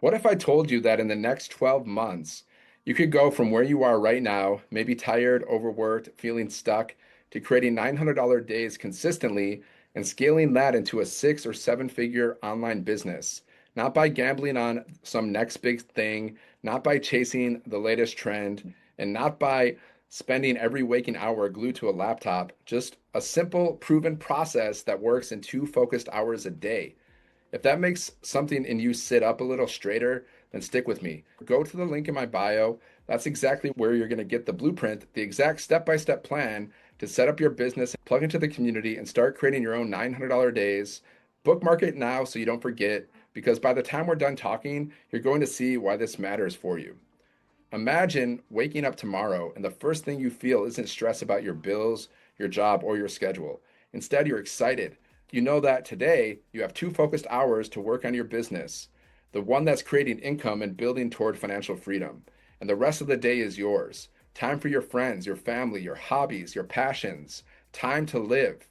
What if I told you that in the next 12 months, you could go from where you are right now, maybe tired, overworked, feeling stuck, to creating $900 days consistently and scaling that into a 6 or 7 figure online business? Not by gambling on some next big thing, not by chasing the latest trend, and not by spending every waking hour glued to a laptop, just a simple, proven process that works in 2 focused hours a day. If that makes something in you sit up a little straighter, then stick with me. Go to the link in my bio. That's exactly where you're going to get the blueprint, the exact step by step plan to set up your business, plug into the community, and start creating your own $900 days. Bookmark it now so you don't forget, because by the time we're done talking, you're going to see why this matters for you. Imagine waking up tomorrow and the first thing you feel isn't stress about your bills, your job, or your schedule. Instead, you're excited. You know that today you have 2 focused hours to work on your business, the one that's creating income and building toward financial freedom. And the rest of the day is yours. Time for your friends, your family, your hobbies, your passions, time to live.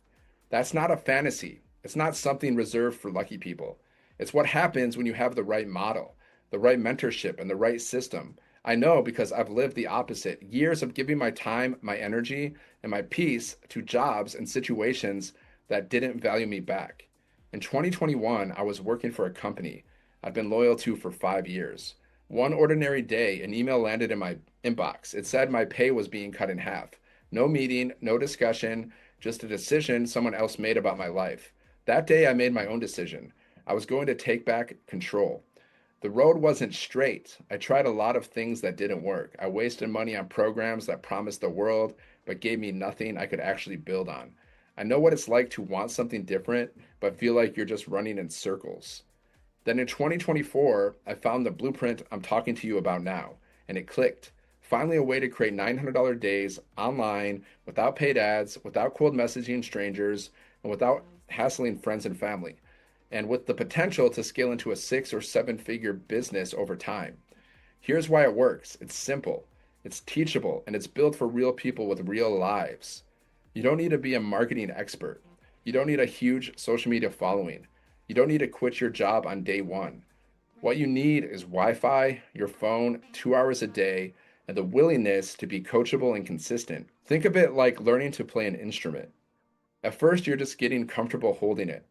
That's not a fantasy. It's not something reserved for lucky people. It's what happens when you have the right model, the right mentorship, and the right system. I know because I've lived the opposite. Years of giving my time, my energy, and my peace to jobs and situations that didn't value me back. In 2021, I was working for a company I'd been loyal to for 5 years. One ordinary day, an email landed in my inbox. It said my pay was being cut in half. No meeting, no discussion, just a decision someone else made about my life. That day, I made my own decision. I was going to take back control. The road wasn't straight. I tried a lot of things that didn't work. I wasted money on programs that promised the world but gave me nothing I could actually build on. I know what it's like to want something different but feel like you're just running in circles. Then in 2024, I found the blueprint I'm talking to you about now, and it clicked. Finally, a way to create $900 days online without paid ads, without cold messaging strangers, and without hassling friends and family, and with the potential to scale into a 6 or 7 figure business over time. Here's why it works. It's simple, it's teachable, and it's built for real people with real lives. You don't need to be a marketing expert. You don't need a huge social media following. You don't need to quit your job on day one. What you need is Wi Fi, your phone, 2 hours a day, and the willingness to be coachable and consistent. Think of it like learning to play an instrument. At first, you're just getting comfortable holding it.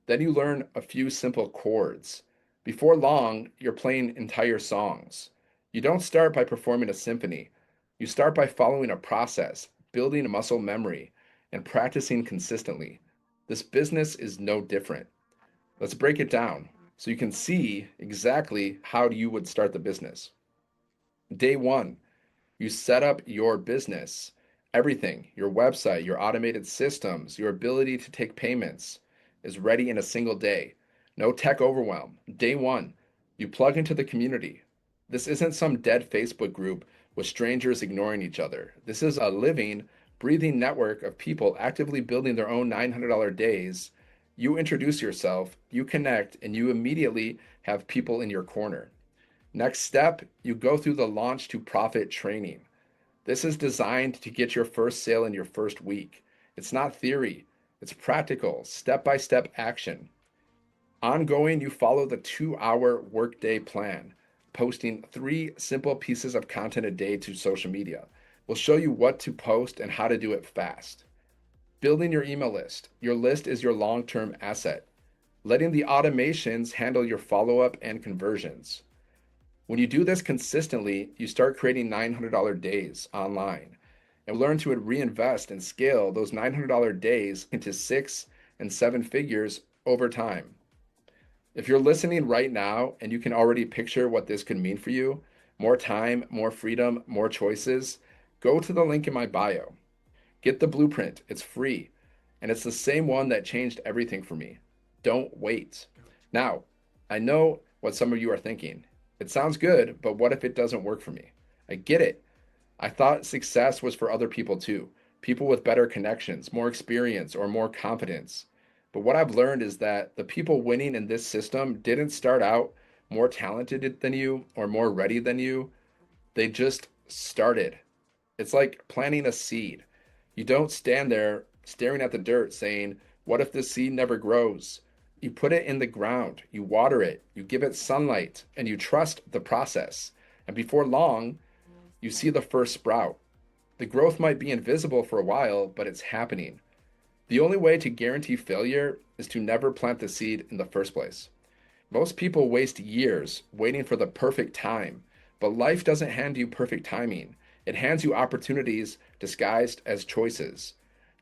Then you learn a few simple chords. Before long, you're playing entire songs. You don't start by performing a symphony. You start by following a process, building a muscle memory, and practicing consistently. This business is no different. Let's break it down so you can see exactly how you would start the business. Day one, you set up your business. Everything, your website, your automated systems, your ability to take payments is ready in a single day. No tech overwhelm. Day one, you plug into the community. This isn't some dead Facebook group with strangers ignoring each other. This is a living, breathing network of people actively building their own $900 days. You introduce yourself, you connect, and you immediately have people in your corner. Next step, you go through the launch to profit training. This is designed to get your first sale in your first week. It's not theory, it's practical, step by step action. Ongoing, you follow the 2 hour workday plan, posting 3 simple pieces of content a day to social media. We'll show you what to post and how to do it fast. Building your email list. Your list is your long term asset. Letting the automations handle your follow up and conversions. When you do this consistently, you start creating $900 days online and learn to reinvest and scale those $900 days into 6 and 7 figures over time. If you're listening right now and you can already picture what this could mean for you, more time, more freedom, more choices, go to the link in my bio. Get the blueprint. It's free. And it's the same one that changed everything for me. Don't wait. Now, I know what some of you are thinking. It sounds good, but what if it doesn't work for me? I get it. I thought success was for other people too. People with better connections, more experience, or more confidence. But what I've learned is that the people winning in this system didn't start out more talented than you or more ready than you. They just started. It's like planting a seed. You don't stand there staring at the dirt saying, what if this seed never grows? You put it in the ground, you water it, you give it sunlight, and you trust the process. And before long, you see the first sprout. The growth might be invisible for a while, but it's happening. The only way to guarantee failure is to never plant the seed in the first place. Most people waste years waiting for the perfect time, but life doesn't hand you perfect timing. It hands you opportunities disguised as choices.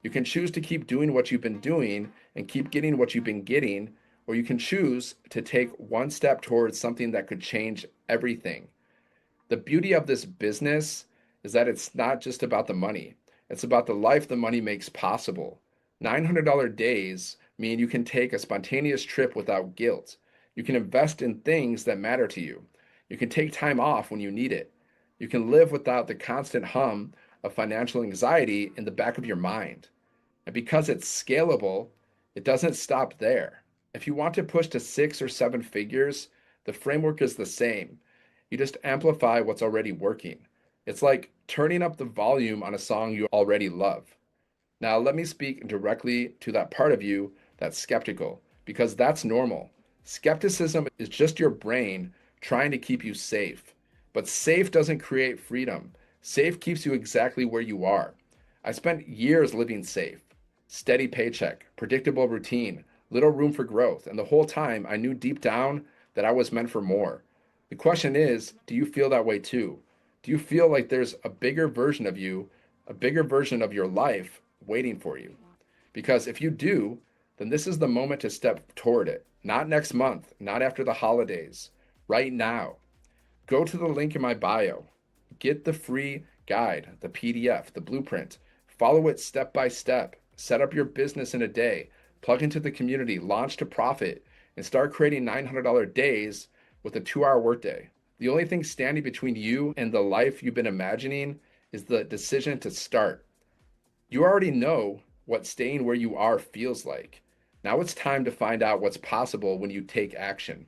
You can choose to keep doing what you've been doing and keep getting what you've been getting, or you can choose to take one step towards something that could change everything. The beauty of this business is that it's not just about the money, it's about the life the money makes possible. $900 days mean you can take a spontaneous trip without guilt. You can invest in things that matter to you. You can take time off when you need it. You can live without the constant hum of financial anxiety in the back of your mind. And because it's scalable, it doesn't stop there. If you want to push to 6 or 7 figures, the framework is the same. You just amplify what's already working. It's like turning up the volume on a song you already love. Now, let me speak directly to that part of you that's skeptical, because that's normal. Skepticism is just your brain trying to keep you safe. But safe doesn't create freedom. Safe keeps you exactly where you are. I spent years living safe. Steady paycheck, predictable routine, little room for growth, and the whole time I knew deep down that I was meant for more. The question is, do you feel that way too? Do you feel like there's a bigger version of you, a bigger version of your life waiting for you? Because if you do, then this is the moment to step toward it. Not next month, not after the holidays, right now. Go to the link in my bio. Get the free guide, the PDF, the blueprint. Follow it step by step. Set up your business in a day. Plug into the community, launch to profit, and start creating $900 days with a 2-hour workday. The only thing standing between you and the life you've been imagining is the decision to start. You already know what staying where you are feels like. Now it's time to find out what's possible when you take action.